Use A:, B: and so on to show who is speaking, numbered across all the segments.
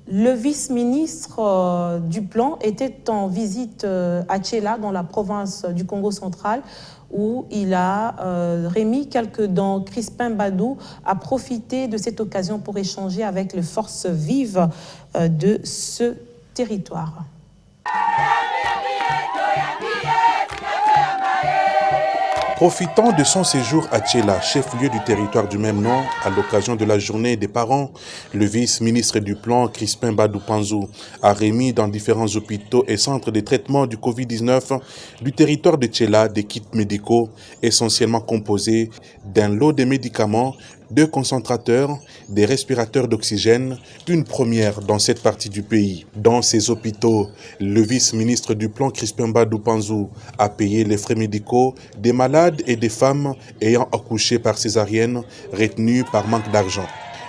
A: Le vice-ministre du Plan était en visite à Tchéla, dans la province du Congo central, où il a remis quelques dents. Crispin Badou a profité de cette occasion pour échanger avec les forces vives de ce territoire.
B: Profitant de son séjour à Tchéla, chef-lieu du territoire du même nom, à l'occasion de la journée des parents, le vice-ministre du Plan, Crispin Badou Panzou, a remis dans différents hôpitaux et centres de traitement du Covid-19 du territoire de Tchéla des kits médicaux essentiellement composés d'un lot de médicaments, de concentrateurs, des respirateurs d'oxygène, une première dans cette partie du pays. Dans ces hôpitaux, le vice-ministre du Plan, Crispin Badou Panzou, a payé les frais médicaux des malades et des femmes ayant accouché par césarienne retenues par manque d'argent.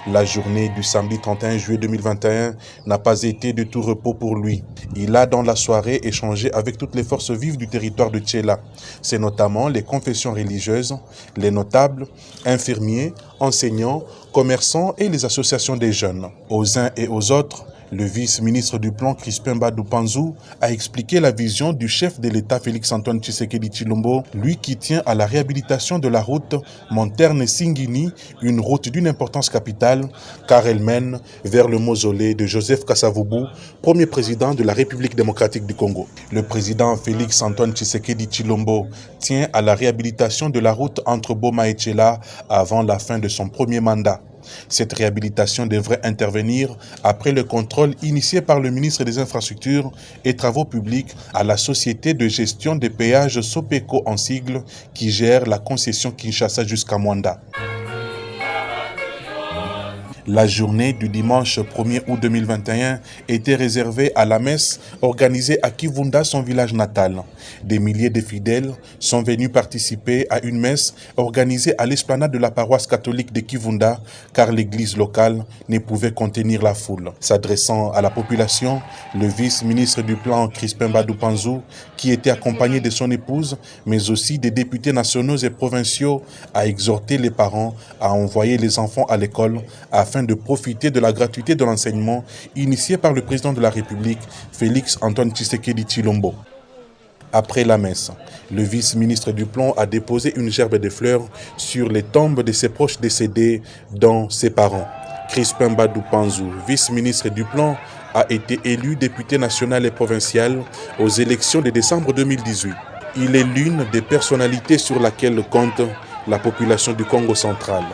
B: La journée du samedi 31 juillet 2021 n'a pas été de tout repos pour lui. Il a dans la soirée échangé avec toutes les forces vives du territoire de Tchéla. C'est notamment les confessions religieuses, les notables, infirmiers, enseignants, commerçants et les associations des jeunes. Aux uns et aux autres, le vice-ministre du Plan, Crispin Badou Panzou, a expliqué la vision du chef de l'État Félix-Antoine Tshisekedi Tshilombo, lui qui tient à la réhabilitation de la route Monterne-Singini, une route d'une importance capitale, car elle mène vers le mausolée de Joseph Kasavubu, premier président de la République démocratique du Congo. Le président Félix-Antoine Tshisekedi Tshilombo tient à la réhabilitation de la route entre Boma et Tchéla avant la fin de son premier mandat. Cette réhabilitation devrait intervenir après le contrôle initié par le ministre des Infrastructures et Travaux publics à la société de gestion des péages Sopeco en sigle qui gère la concession Kinshasa jusqu'à Mwanda. La journée du dimanche 1er août 2021 était réservée à la messe organisée à Kivunda, son village natal. Des milliers de fidèles sont venus participer à une messe organisée à l'esplanade de la paroisse catholique de Kivunda, car l'église locale ne pouvait contenir la foule. S'adressant à la population, le vice-ministre du Plan, Crispin Badou Panzou, qui était accompagné de son épouse, mais aussi des députés nationaux et provinciaux, a exhorté les parents à envoyer les enfants à l'école afin de profiter de la gratuité de l'enseignement initiée par le président de la République, Félix-Antoine Tshisekedi Tshilombo. Après la messe, le vice-ministre du Plan a déposé une gerbe de fleurs sur les tombes de ses proches décédés, dont ses parents. Crispin Badou Panzou, vice-ministre du Plan, a été élu député national et provincial aux élections de décembre 2018. Il est l'une des personnalités sur laquelle compte la population du Congo central.